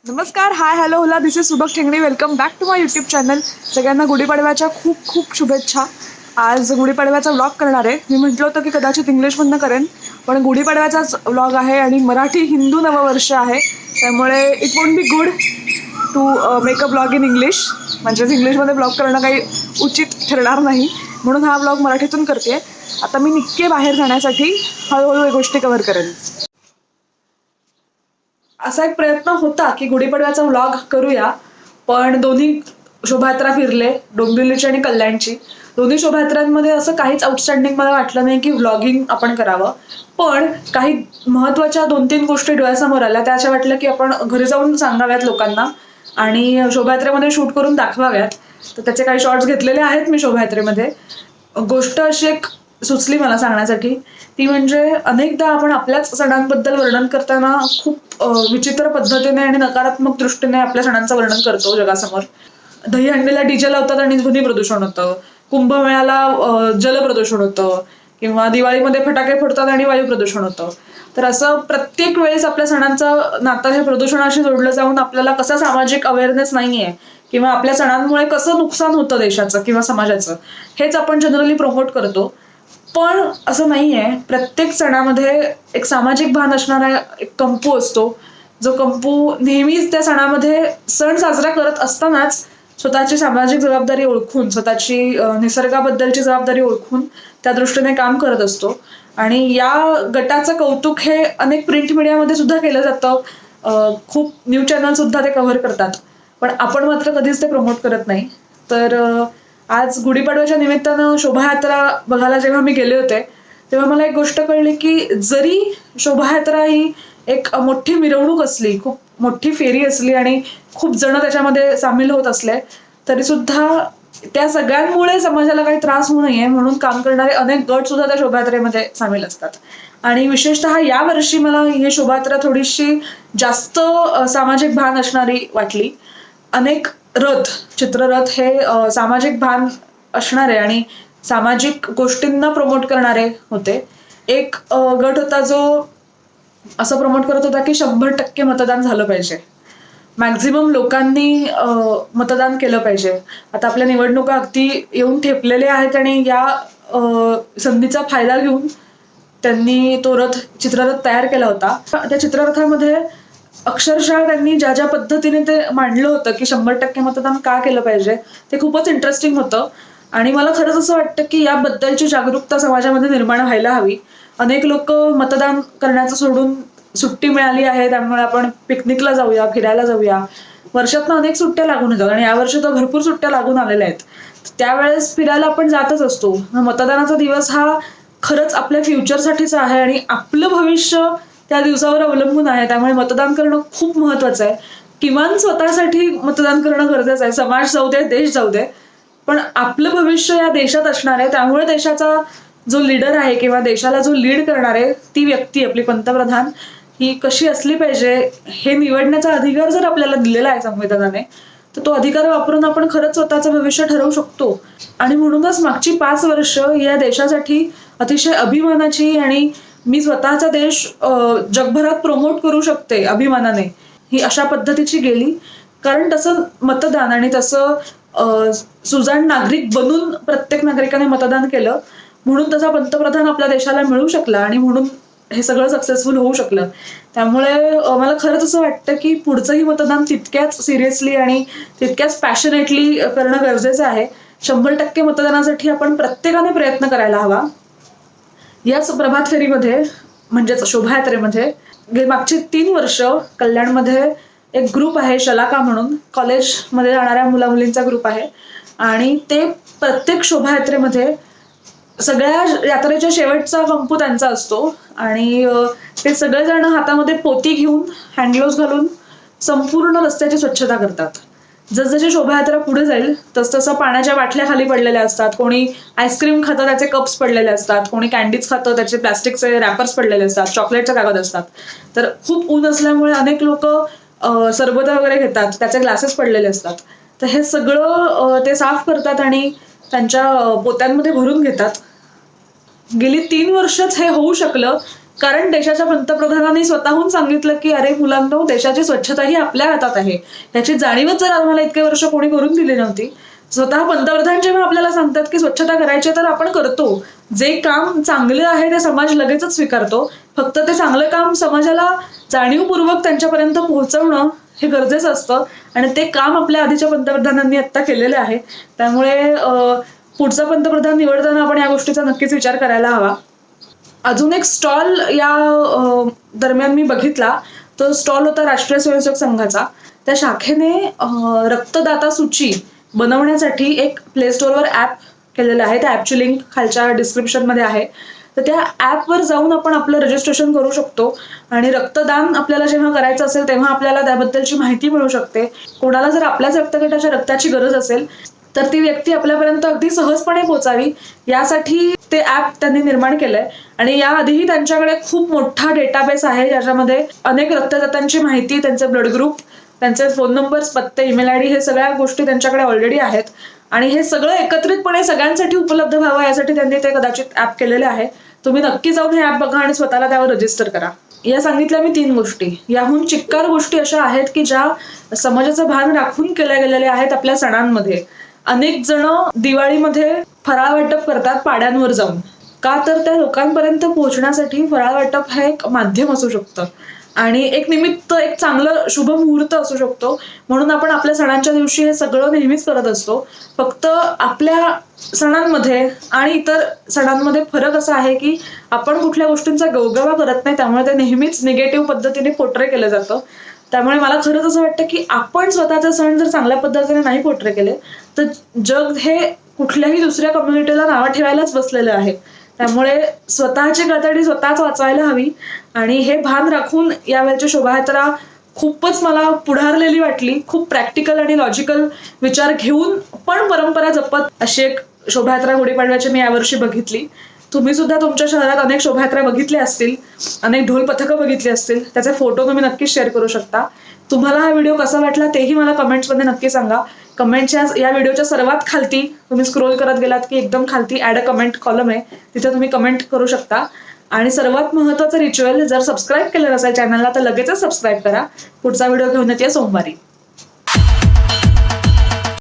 नमस्कार, hi, hello, होला, this is Subak Thengane. Welcome back to my YouTube channel. सगळ्यांना गुढीपाडव्याच्या खूप खूप शुभेच्छा. आज गुढीपाडव्याचा व्लॉग करणार आहे. मी म्हटलं होतं की कदाचित इंग्लिशमधनं करेन, पण गुढीपाडव्याचाच व्लॉग आहे आणि मराठी हिंदू नववर्ष आहे. त्यामुळे it won't be good to make a blog in English. म्हणजेच इंग्लिशमध्ये ब्लॉग करणं काही उचित ठरणार नाही, म्हणून हा ब्लॉग मराठीतून करते. आता मी निघते बाहेर जाण्यासाठी. हळूहळू या गोष्टी कव्हर करेन. असा एक प्रयत्न होता की गुढीपाडव्याचा व्लॉग करूया, पण दोन्ही शोभायात्रा फिरले, डोंबिवलीची आणि कल्याणची. दोन्ही शोभायात्रांमध्ये असं काहीच आउटस्टँडिंग मला वाटलं नाही की व्लॉगिंग आपण करावं. पण काही महत्त्वाच्या 2-3 गोष्टी डोळ्यासमोर आल्या, त्या अशा वाटल्या की आपण घरी जाऊन सांगाव्यात लोकांना आणि शोभायात्रेमध्ये शूट करून दाखवाव्यात. तर त्याचे काही शॉर्ट्स घेतलेले आहेत मी शोभायात्रेमध्ये. गोष्ट अशी एक सुचली मला सांगण्यासाठी, ती म्हणजे अनेकदा आपण आपल्याच सणांबद्दल वर्णन करताना खूप विचित्र पद्धतीने आणि नकारात्मक दृष्टीने आपल्या सणांचं वर्णन करतो जगासमोर. दहीहंडीला डीजे लावतात आणि ध्वनी प्रदूषण होतं, कुंभमेळ्याला जलप्रदूषण होतं, किंवा दिवाळीमध्ये फटाके फोडतात आणि वायू प्रदूषण होतं. तर असं प्रत्येक वेळेस आपल्या सणांचं नातं हे प्रदूषणाशी जोडलं जाऊन आपल्याला कसा सामाजिक अवेअरनेस नाहीये किंवा आपल्या सणांमुळे कसं नुकसान होतं देशाचं किंवा समाजाचं, हेच आपण जनरली प्रमोट करतो. पण असं नाहीये. प्रत्येक सणामध्ये एक सामाजिक भान असणारा एक कंपू असतो, जो कंपू नेहमीच त्या सणामध्ये सण साजरा करत असतानाच स्वतःची सामाजिक जबाबदारी ओळखून, स्वतःची निसर्गाबद्दलची जबाबदारी ओळखून त्या दृष्टीने काम करत असतो. आणि या गटाचं कौतुक हे अनेक प्रिंट मीडियामध्ये सुद्धा केलं जातं. खूप न्यूज चॅनल सुद्धा ते कव्हर करतात, पण आपण मात्र कधीच ते प्रमोट करत नाही. तर आज गुढीपाडव्याच्या निमित्तानं शोभायात्रा बघायला जेव्हा मी गेले होते, तेव्हा मला एक गोष्ट कळली की जरी शोभायात्रा ही एक मोठी मिरवणूक असली, खूप मोठी फेरी असली आणि खूप जण त्याच्यामध्ये सामील होत असले, तरी सुद्धा त्या सगळ्यांमुळे समाजाला काही त्रास होऊ नये म्हणून काम करणारे अनेक गट सुद्धा त्या शोभायात्रेमध्ये सामील असतात. आणि विशेषतः या वर्षी मला ही शोभायात्रा थोडीशी जास्त सामाजिक भान असणारी वाटली. अनेक रथ, चित्ररथ हे सामाजिक भान असणारे आणि सामाजिक गोष्टींना प्रमोट करणारे होते. एक गट होता जो असं प्रमोट करत होता की 100% मतदान झालं पाहिजे, मॅक्झिमम लोकांनी मतदान केलं पाहिजे. आता आपल्या निवडणुका अगदी येऊन ठेपलेल्या आहेत आणि या संधीचा फायदा घेऊन त्यांनी तो चित्ररथ तयार केला होता. त्या चित्ररथामध्ये अक्षरशः त्यांनी ज्या ज्या पद्धतीने ते मांडलं होतं की 100% मतदान का केलं पाहिजे, ते खूपच इंटरेस्टिंग होतं. आणि मला खरंच असं वाटतं की याबद्दलची जागरूकता समाजामध्ये निर्माण व्हायला हवी. अनेक लोक मतदान करण्याचं सोडून, सुट्टी मिळाली आहे त्यामुळे आपण पिकनिकला जाऊया, फिरायला जाऊया, वर्षातनं अनेक सुट्ट्या लागून येतात आणि यावर्षी तर भरपूर सुट्ट्या लागून आलेल्या आहेत, त्यावेळेस फिरायला आपण जातच असतो. मतदानाचा दिवस हा खरंच आपल्या फ्युचरसाठीच आहे आणि आपलं भविष्य त्या दिवसावर अवलंबून आहे. त्यामुळे मतदान करणं खूप महत्वाचं आहे. किमान स्वतःसाठी मतदान करणं गरजेचं आहे. समाज जाऊ दे, देश जाऊ दे, पण आपलं भविष्य या देशात असणार आहे. त्यामुळे देशाचा जो लीडर आहे किंवा देशाला जो लीड करणार आहे, ती व्यक्ती, आपली पंतप्रधान, ही कशी असली पाहिजे हे निवडण्याचा अधिकार जर आपल्याला दिलेला आहे संविधानाने, तर तो अधिकार वापरून आपण खरंच स्वतःचं भविष्य ठरवू शकतो. आणि म्हणूनच मागची 5 वर्ष या देशासाठी अतिशय अभिमानाची आणि मी स्वतःचा देश जगभरात प्रमोट करू शकते अभिमानाने, ही अशा पद्धतीची गेली. कारण तसं मतदान आणि तसं सुजाण नागरिक बनून प्रत्येक नागरिकाने मतदान केलं, म्हणून तसा पंतप्रधान आपल्या देशाला मिळू शकला आणि म्हणून हे सगळं सक्सेसफुल होऊ शकलं. त्यामुळे मला खरंच असं वाटतं की पुढचंही मतदान तितक्याच सिरियसली आणि तितक्याच पॅशनेटली करणं गरजेचं आहे. 100% मतदानासाठी आपण प्रत्येकाने प्रयत्न करायला हवा. याच प्रभात फेरीमध्ये, म्हणजेच शोभायात्रेमध्ये मागची 3 वर्ष कल्याणमध्ये एक ग्रुप आहे शलाका म्हणून, कॉलेजमध्ये जाणाऱ्या मुलामुलींचा ग्रुप आहे. आणि ते प्रत्येक शोभायात्रेमध्ये सगळ्या यात्रेच्या शेवटचा कंपू त्यांचा असतो आणि ते सगळेजण हातामध्ये पोती घेऊन, हँडग्लोव्स घालून संपूर्ण रस्त्याची स्वच्छता करतात. जसजशी शोभायात्रा पुढे जाईल तसतसं पाण्याच्या बाटल्या खाली पडलेल्या असतात, कोणी आईस्क्रीम खातं त्याचे कप्स पडलेले असतात, कोणी कॅन्डीज खातं त्याचे प्लास्टिकचे रॅपर्स पडलेले असतात, चॉकलेटचे कागद असतात. तर खूप ऊन असल्यामुळे अनेक लोक सरबत वगैरे घेतात, त्याचे ग्लासेस पडलेले असतात. तर हे सगळं ते साफ करतात आणि त्यांच्या पोत्यांमध्ये भरून घेतात. गेली 3 वर्षच हे होऊ शकलं कारण देशाच्या पंतप्रधानांनी स्वतःहून सांगितलं की अरे मुलांनो, देशाची स्वच्छता ही आपल्या हातात आहे. याची जाणीवच जर आम्हाला इतके वर्ष कोणी करून दिली नव्हती. स्वतः पंतप्रधान जेव्हा आपल्याला सांगतात की स्वच्छता करायची तर आपण करतो. जे काम चांगलं आहे ते समाज लगेचच स्वीकारतो. फक्त ते चांगलं काम समाजाला जाणीवपूर्वक त्यांच्यापर्यंत पोहोचवणं हे गरजेचं असतं आणि ते काम आपल्या आधीच्या पंतप्रधानांनी आता केलेलं आहे. त्यामुळे पुढचा पंतप्रधान निवडताना आपण या गोष्टीचा नक्कीच विचार करायला हवा. अजून एक स्टॉल या दरम्यान मी बघितला. तो स्टॉल होता राष्ट्रीय स्वयंसेवक संघाचा. त्या शाखेने रक्तदाता सूची बनवण्यासाठी एक प्ले स्टोअरवर ॲप केलेलं आहे. त्या ॲपची लिंक खालच्या डिस्क्रिप्शनमध्ये आहे. तर त्या ॲपवर जाऊन आपण आपलं रजिस्ट्रेशन करू शकतो आणि रक्तदान आपल्याला जेव्हा करायचं असेल तेव्हा आपल्याला त्याबद्दलची माहिती मिळू शकते. कोणाला जर आपल्याच रक्तगटाच्या रक्ताची गरज असेल तर ती व्यक्ती आपल्यापर्यंत अगदी सहजपणे पोहोचावी यासाठी ते ॲप त्यांनी निर्माण केलंय. आणि याआधीही त्यांच्याकडे खूप मोठा डेटाबेस आहे ज्याच्यामध्ये अनेक रक्तदात्यांची माहिती, त्यांचे ब्लड ग्रुप, त्यांचे फोन नंबर्स, पत्ते, ईमेल आयडी हे सगळ्या गोष्टी त्यांच्याकडे ऑलरेडी आहेत. आणि हे सगळं एकत्रितपणे सगळ्यांसाठी उपलब्ध व्हावं यासाठी त्यांनी ते कदाचित ॲप केलेले आहे. तुम्ही नक्की जाऊन हे ॲप बघा आणि स्वतःला त्यावर रजिस्टर करा. या सांगितल्या मी 3 गोष्टी. याहून चिक्कार गोष्टी अशा आहेत की ज्या समाजाचं भान राखून केल्या गेलेल्या आहेत आपल्या सणांमध्ये. अनेक जण दिवाळीमध्ये फराळ वाटप करतात पाड्यांवर जाऊन. का तर त्या लोकांपर्यंत पोहोचण्यासाठी फराळ वाटप हे एक माध्यम असू शकतं आणि एक निमित्त, एक चांगलं शुभ मुहूर्त असू शकतो. म्हणून आपण आपल्या सणांच्या दिवशी हे सगळं नेहमीच करत असतो. फक्त आपल्या सणांमध्ये आणि इतर सणांमध्ये फरक असा आहे की आपण कुठल्या गोष्टींचा गवगवा करत नाही, त्यामुळे ते नेहमीच निगेटिव्ह पद्धतीने पोर्ट्रे केलं जातं. त्यामुळे मला खरंच असं वाटतं की आपण स्वतःचे सण जर चांगल्या पद्धतीने नाही पोर्ट्रे केले तर जग हे कुठल्याही दुसऱ्या कम्युनिटीला नावं ठेवायलाच बसलेलं आहे. त्यामुळे स्वतःची गळतडी स्वतःच वाचवायला हवी आणि हे भान राखून यावेळची शोभायात्रा खूपच मला पुढारलेली वाटली. खूप प्रॅक्टिकल आणि लॉजिकल विचार घेऊन पण परंपरा जपत अशी एक शोभायात्रा गुढीपाडव्याची मी यावर्षी बघितली. तुम्ही सुद्धा तुमच्या शहरात अनेक शोभायात्रा बघितल्या असतील, अनेक ढोल पथकं बघितली असतील. त्याचे फोटो तुम्ही नक्कीच शेअर करू शकता. तुम्हाला हा व्हिडिओ कसा वाटला तेही मला कमेंट्समध्ये नक्की सांगा. कमेंटच्या या व्हिडिओच्या सर्वात खालती तुम्ही स्क्रोल करत गेलात की एकदम खालती ॲड अ कमेंट कॉलम आहे, तिथे तुम्ही कमेंट करू शकता. आणि सर्वात महत्त्वाचं रिच्युअल, जर सबस्क्राईब केलं नसेल चॅनलला तर लगेचच सबस्क्राईब करा. पुढचा व्हिडिओ घेऊन येते सोमवारी.